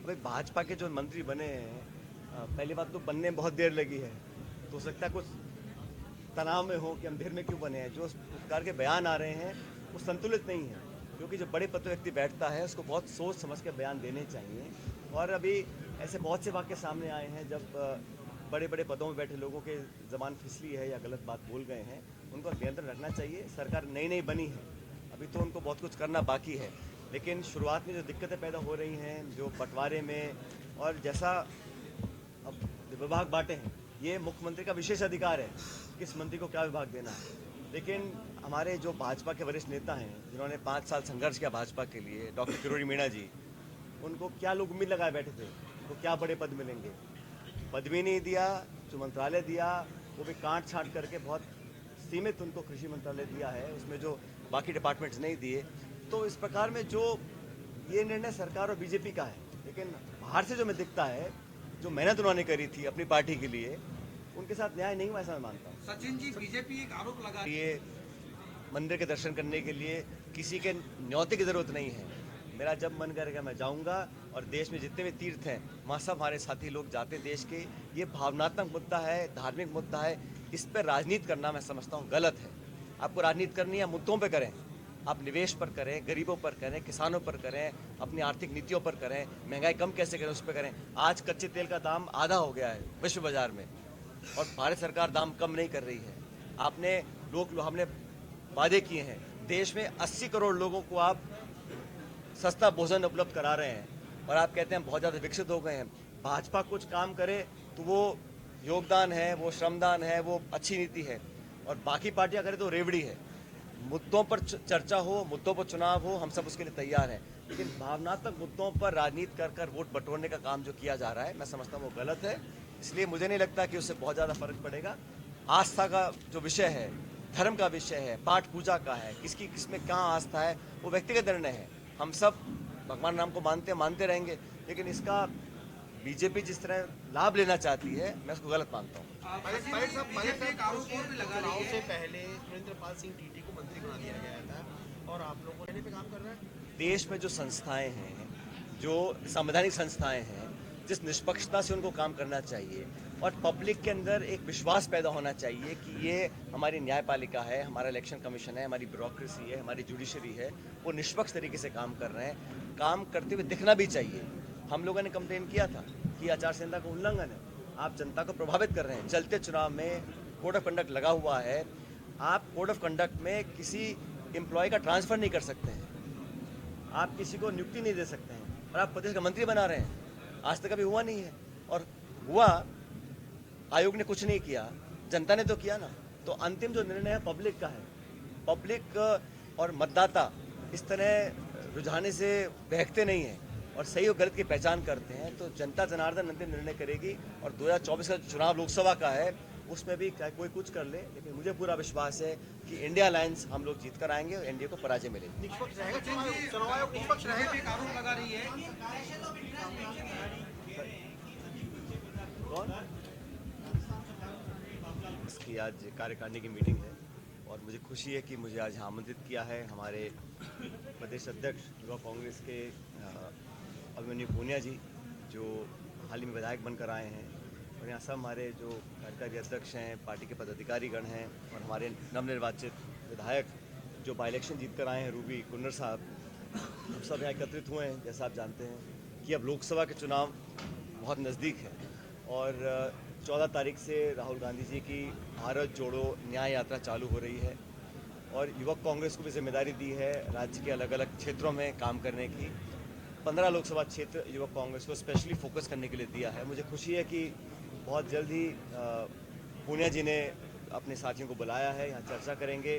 भाई भाजपा के जो मंत्री बने हैं, पहली बात तो बनने में बहुत देर लगी है, तो हो सकता है कुछ तनाव में हो कि हम देर में क्यों बने हैं। जो उस प्रकार के बयान आ रहे हैं वो संतुलित नहीं है, क्योंकि जो बड़े पद पे व्यक्ति बैठता है उसको बहुत सोच समझ के बयान देने चाहिए। और अभी ऐसे बहुत से वाक्य सामने आए हैं जब बड़े बड़े पदों में बैठे लोगों के ज़बान फिसली है या गलत बात बोल गए हैं, उनको नियंत्रण रखना चाहिए। सरकार नई नई बनी है, अभी तो उनको बहुत कुछ करना बाकी है, लेकिन शुरुआत में जो दिक्कतें पैदा हो रही हैं, जो बंटवारे में और जैसा अब विभाग बांटे हैं, ये मुख्यमंत्री का विशेष अधिकार है किस मंत्री को क्या विभाग देना है। लेकिन हमारे जो भाजपा के वरिष्ठ नेता हैं जिन्होंने 5 साल संघर्ष किया भाजपा के लिए, डॉक्टर किरोड़ी मीणा जी, उनको क्या लोग उम्मीद लगाए बैठे थे उनको क्या बड़े पद मिलेंगे। पद भी नहीं दिया, जो मंत्रालय दिया वो भी काट छांट करके बहुत सीमित उनको कृषि मंत्रालय दिया है, उसमें जो बाकी डिपार्टमेंट्स नहीं दिए। तो इस प्रकार में जो ये निर्णय सरकार और बीजेपी का है, लेकिन बाहर से जो मैं दिखता है, जो मेहनत उन्होंने करी थी अपनी पार्टी के लिए, उनके साथ न्याय नहीं हुआ ऐसा मैं मानता हूँ। सचिन जी, बीजेपी एक आरोप लगा ये मंदिर के दर्शन करने के लिए किसी के न्योते की जरूरत नहीं है। मेरा जब मन करेगा मैं जाऊंगा, और देश में जितने भी तीर्थ हैं वहाँ सब हमारे साथी लोग जाते हैं देश के। ये भावनात्मक मुद्दा है, धार्मिक मुद्दा है, इस पर राजनीति करना मैं समझता हूँ गलत है। आपको राजनीति करनी है मुद्दों पर करें, आप निवेश पर करें, गरीबों पर करें, किसानों पर करें, अपनी आर्थिक नीतियों पर करें, महंगाई कम कैसे करें उस पर करें। आज कच्चे तेल का दाम आधा हो गया है विश्व बाजार में, और भारत सरकार दाम कम नहीं कर रही है। हमने वादे किए हैं, देश में 80 करोड़ लोगों को आप सस्ता भोजन उपलब्ध करा रहे हैं, और आप कहते हैं बहुत ज़्यादा विकसित हो गए हैं। भाजपा कुछ काम करे तो वो योगदान है, वो श्रमदान है, वो अच्छी नीति है, और बाकी पार्टियां करें तो रेवड़ी है। मुद्दों पर चर्चा हो, मुद्दों पर चुनाव हो, हम सब उसके लिए तैयार हैं, लेकिन भावनात्मक मुद्दों पर राजनीति कर कर वोट बटोरने का काम जो किया जा रहा है, मैं समझता हूँ वो गलत है। इसलिए मुझे नहीं लगता कि उससे बहुत ज़्यादा फर्क पड़ेगा। आस्था का जो विषय है, धर्म का विषय है, पाठ पूजा का है, किसकी किसमें कहाँ आस्था है, वो व्यक्तिगत निर्णय है। हम सब भगवान राम को मानते रहेंगे, लेकिन इसका बीजेपी जिस तरह लाभ लेना चाहती है, मैं उसको गलत मानता हूँ। चुनाव से पहले सुरेंद्र पाल सिंह टीटी को मंत्री बना दिया गया था, और आप लोगों ने पे काम कर रहे हैं। देश में जो संस्थाएं हैं, जो संवैधानिक संस्थाएं हैं, जिस निष्पक्षता से उनको काम करना चाहिए, और पब्लिक के अंदर एक विश्वास पैदा होना चाहिए कि ये हमारी न्यायपालिका है, हमारा इलेक्शन कमीशन है, हमारी ब्यूरोक्रेसी है, हमारी जुडिशरी है, वो निष्पक्ष तरीके से काम कर रहे हैं। काम करते हुए दिखना भी चाहिए। हम लोगों ने कंप्लेन किया था कि आचार संहिता का उल्लंघन है, आप जनता को प्रभावित कर रहे हैं। चलते चुनाव में कोड ऑफ कंडक्ट लगा हुआ है, आप कोड ऑफ कंडक्ट में किसी एम्प्लॉय का ट्रांसफर नहीं कर सकते हैं, आप किसी को नियुक्ति नहीं दे सकते हैं, और आप प्रदेश का मंत्री बना रहे हैं। आज तक कभी हुआ नहीं है, और हुआ आयोग ने कुछ नहीं किया, जनता ने तो किया ना। तो अंतिम जो निर्णय है पब्लिक का है। पब्लिक और मतदाता इस तरह रुझाने से बहकते नहीं हैं और सही और गलत की पहचान करते हैं। तो जनता जनार्दन अंतिम निर्णय करेगी, और 2024 का चुनाव लोकसभा का है, उसमें भी कोई कुछ कर ले, लेकिन मुझे पूरा विश्वास है कि इंडिया अलायंस हम लोग जीत कर आएंगे और एनडीए को पराजय मिलेगी। निष्पक्ष रहेगा चुनाव आयोग, निष्पक्ष रहेगा। एक आरोप लगा रही है कौन? इसकी आज कार्यकारिणी की मीटिंग है, और मुझे खुशी है कि मुझे आज यहाँ आमंत्रित किया है हमारे प्रदेश अध्यक्ष युवा कांग्रेस के अभिमन्यु पूनिया जी, जो हाल ही में विधायक बनकर आए हैं, और यहाँ सब हमारे जो कार्यकारी अध्यक्ष हैं, पार्टी के पदाधिकारीगण हैं, और हमारे नवनिर्वाचित विधायक जो बाई इलेक्शन जीत कर आए हैं, रूबी कुन्नर साहब, हम सब यहाँ एकत्रित हुए हैं। जैसा आप जानते हैं कि अब लोकसभा के चुनाव बहुत नज़दीक है, और 14 तारीख से राहुल गांधी जी की भारत जोड़ो न्याय यात्रा चालू हो रही है, और युवक कांग्रेस को भी जिम्मेदारी दी है राज्य के अलग अलग क्षेत्रों में काम करने की। 15 लोकसभा क्षेत्र युवक कांग्रेस को स्पेशली फोकस करने के लिए दिया है। मुझे खुशी है कि बहुत जल्द ही पूनिया जी ने अपने साथियों को बुलाया है, यहाँ चर्चा करेंगे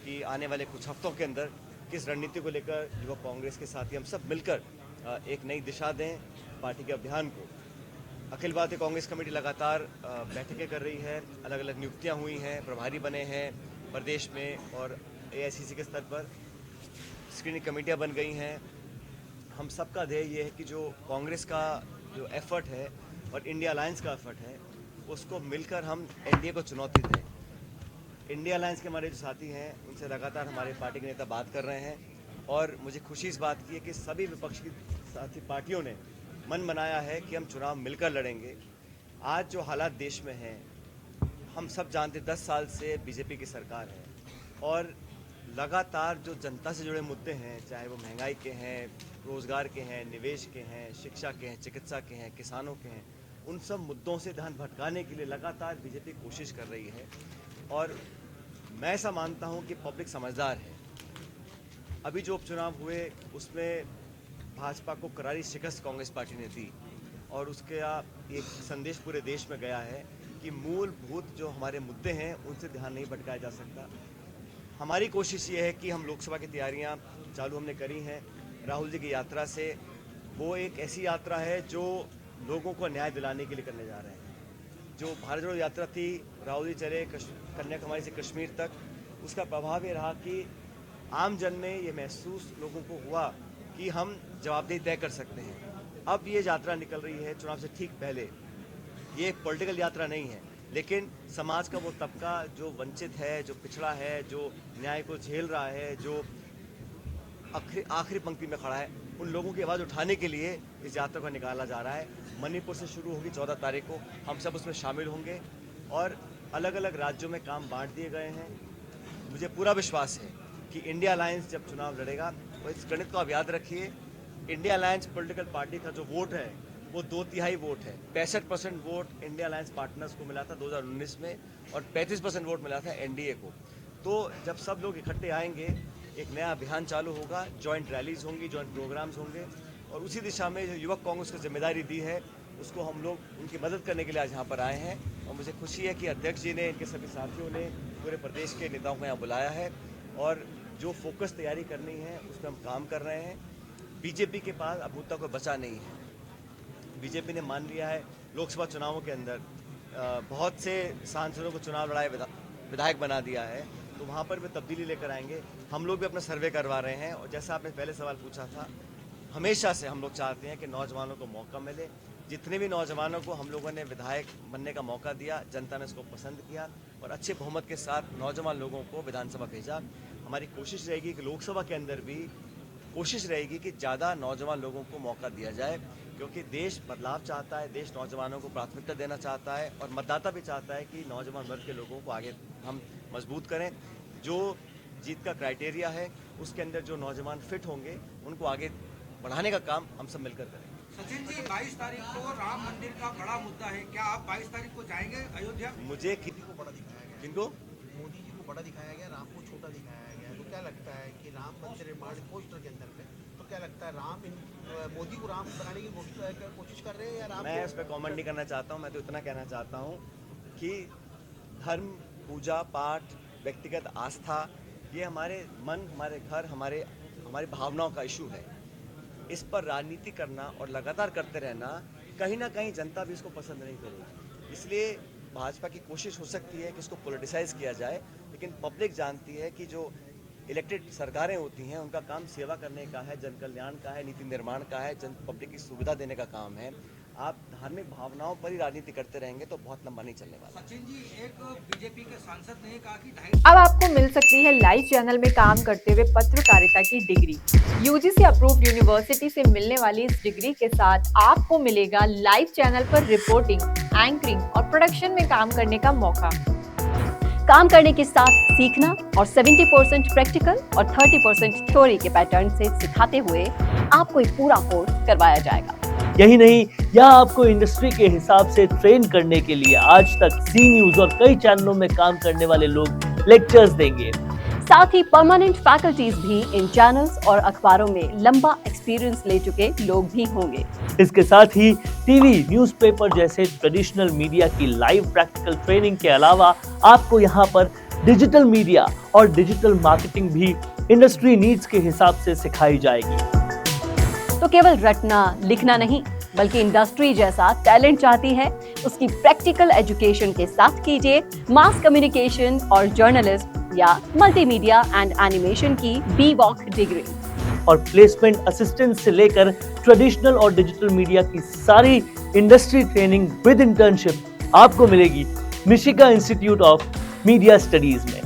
कि आने वाले कुछ हफ्तों के अंदर किस रणनीति को लेकर युवक कांग्रेस के साथी हम सब मिलकर एक नई दिशा दें पार्टी के अभियान को। अखिल भारतीय कांग्रेस कमेटी लगातार बैठकें कर रही है, अलग अलग नियुक्तियां हुई हैं, प्रभारी बने हैं प्रदेश में, और एआईसीसी के स्तर पर स्क्रीनिंग कमेटियां बन गई हैं। हम सबका ध्येय ये है कि जो कांग्रेस का जो एफर्ट है और इंडिया अलायंस का एफर्ट है, उसको मिलकर हम एनडीए को चुनौती दें। इंडिया अलायंस के हमारे जो साथी हैं, उनसे लगातार हमारे पार्टी के नेता बात कर रहे हैं, और मुझे खुशी इस बात की है कि सभी विपक्ष की साथी पार्टियों ने मन बनाया है कि हम चुनाव मिलकर लड़ेंगे। आज जो हालात देश में हैं, हम सब जानते 10 साल से बीजेपी की सरकार है और लगातार जो जनता से जुड़े मुद्दे हैं, चाहे वो महंगाई के हैं, रोज़गार के हैं, निवेश के हैं, शिक्षा के हैं, चिकित्सा के हैं, किसानों के हैं, उन सब मुद्दों से ध्यान भटकाने के लिए लगातार बीजेपी कोशिश कर रही है। और मैं ऐसा मानता हूं कि पब्लिक समझदार है। अभी जो उपचुनाव हुए उसमें भाजपा को करारी शिकस्त कांग्रेस पार्टी ने दी और उसके एक संदेश पूरे देश में गया है कि मूलभूत जो हमारे मुद्दे हैं उनसे ध्यान नहीं भटकाया जा सकता। हमारी कोशिश ये है कि हम लोकसभा की तैयारियां चालू हमने करी हैं। राहुल जी की यात्रा से, वो एक ऐसी यात्रा है जो लोगों को न्याय दिलाने के लिए करने जा रहे हैं। जो भारत जोड़ो यात्रा थी, राहुल जी चले कन्याकुमारी से कश्मीर तक, उसका प्रभाव ये रहा कि आम जन में ये महसूस लोगों को हुआ कि हम जवाबदेही तय कर सकते हैं। अब ये यात्रा निकल रही है चुनाव से ठीक पहले। ये एक पॉलिटिकल यात्रा नहीं है, लेकिन समाज का वो तबका जो वंचित है, जो पिछड़ा है, जो न्याय को झेल रहा है, जो आखिरी पंक्ति में खड़ा है, उन लोगों की आवाज़ उठाने के लिए इस यात्रा को निकाला जा रहा है। मणिपुर से शुरू होगी 14 तारीख को, हम सब उसमें शामिल होंगे और अलग अलग राज्यों में काम बांट दिए गए हैं। मुझे पूरा विश्वास है कि इंडिया अलायंस जब चुनाव लड़ेगा, तो इस गणित को आप याद रखिए, इंडिया अलायंस पॉलिटिकल पार्टी का जो वोट है वो 2/3 वोट है। 65% वोट इंडिया अलायंस पार्टनर्स को मिला था 2019 में और 35% वोट मिला था एनडीए को। तो जब सब लोग इकट्ठे आएंगे, एक नया अभियान चालू होगा, जॉइंट रैलीज होंगी, जॉइंट प्रोग्राम्स होंगे और उसी दिशा में जो युवक कांग्रेस को जिम्मेदारी दी है उसको हम लोग उनकी मदद करने के लिए आज यहाँ पर आए हैं। और मुझे खुशी है कि अध्यक्ष जी ने, इनके सभी साथियों ने पूरे प्रदेश के नेताओं को यहाँ बुलाया है और जो फोकस तैयारी करनी है उस पर हम काम कर रहे हैं। बीजेपी के पास अब मुद्दा कोई बचा नहीं है। बीजेपी ने मान लिया है लोकसभा चुनावों के अंदर बहुत से सांसदों को चुनाव लड़ाए विधायक बना दिया है, तो वहाँ पर भी तब्दीली लेकर आएंगे। हम लोग भी अपना सर्वे करवा रहे हैं और जैसा आपने पहले सवाल पूछा था, हमेशा से हम लोग चाहते हैं कि नौजवानों को मौका मिले। जितने भी नौजवानों को हम लोगों ने विधायक बनने का मौका दिया, जनता ने इसको पसंद किया और अच्छे बहुमत के साथ नौजवान लोगों को विधानसभा भेजा। हमारी कोशिश रहेगी कि लोकसभा के अंदर भी कोशिश रहेगी कि ज़्यादा नौजवान लोगों को मौका दिया जाए, क्योंकि देश बदलाव चाहता है, देश नौजवानों को प्राथमिकता देना चाहता है और मतदाता भी चाहता है कि नौजवान वर्ग के लोगों को आगे हम मजबूत करें। जो जीत का क्राइटेरिया है उसके अंदर जो नौजवान फिट होंगे उनको आगे बढ़ाने का काम हम सब मिलकर करें। सचिन जी, 22 तारीख को राम मंदिर का बड़ा मुद्दा है, क्या आप 22 तारीख को जाएंगे अयोध्या? मुझे को बड़ा दिखाया गया, किनको मोदी जी को बड़ा दिखाया गया, राम को छोटा दिखाया गया। तो क्या लगता है कि राम मंदिर निर्माण पोस्टर के अंदर में, तो क्या लगता है मोदी को राम बनाने की कोशिश कर रहे हैं या राम? मैं उस पर कॉमेंट नहीं करना चाहता हूँ। मैं तो इतना कहना चाहता हूँ कि धर्म, पूजा पाठ, व्यक्तिगत आस्था, ये हमारे मन, हमारे घर, हमारी भावनाओं का इशू है। इस पर राजनीति करना और लगातार करते रहना, कहीं ना कहीं जनता भी इसको पसंद नहीं करेगी। इसलिए भाजपा की कोशिश हो सकती है कि इसको पॉलिटिसाइज किया जाए, लेकिन पब्लिक जानती है कि जो इलेक्टेड सरकारें होती हैं उनका काम सेवा करने का है, जन कल्याण का है, नीति निर्माण का है, जन पब्लिक की सुविधा देने का काम है। आप धार्मिक भावनाओं पर ही राजनीति करते रहेंगे तो बहुत लंबा नहीं चलने वाला। सचिन जी, एक बीजेपी के सांसद ने कहा कि अब आपको मिल सकती है लाइव चैनल में काम करते हुए पत्रकारिता की डिग्री। यूजीसी अप्रूव्ड यूनिवर्सिटी से मिलने वाली इस डिग्री के साथ आपको मिलेगा लाइव चैनल पर रिपोर्टिंग, एंकरिंग और प्रोडक्शन में काम करने का मौका। काम करने के साथ सीखना और 70% प्रैक्टिकल और 30% थ्योरी के पैटर्न से सिखाते हुए आपको एक पूरा कोर्स करवाया जाएगा। यही नहीं, यहाँ आपको इंडस्ट्री के हिसाब से ट्रेन करने के लिए आज तक सी न्यूज और कई चैनलों में काम करने वाले लोग लेक्चर्स देंगे। साथ ही परमानेंट फैकल्टीज भी इन चैनल्स और अखबारों में लंबा एक्सपीरियंस ले चुके लोग भी होंगे। इसके साथ ही टीवी, न्यूज़पेपर जैसे ट्रेडिशनल मीडिया की लाइव प्रैक्टिकल ट्रेनिंग के अलावा आपको यहाँ पर डिजिटल मीडिया और डिजिटल मार्केटिंग भी इंडस्ट्री नीड्स के हिसाब से सिखाई जाएगी। तो केवल रटना लिखना नहीं, बल्कि इंडस्ट्री जैसा टैलेंट चाहती है, उसकी प्रैक्टिकल एजुकेशन के साथ कीजिए मास कम्युनिकेशन और जर्नलिस्ट या मल्टीमीडिया एंड एनिमेशन की BVOC डिग्री। और प्लेसमेंट असिस्टेंट से लेकर ट्रेडिशनल और डिजिटल मीडिया की सारी इंडस्ट्री ट्रेनिंग विद इंटर्नशिप आपको मिलेगी मिशिगा इंस्टीट्यूट ऑफ मीडिया स्टडीज में।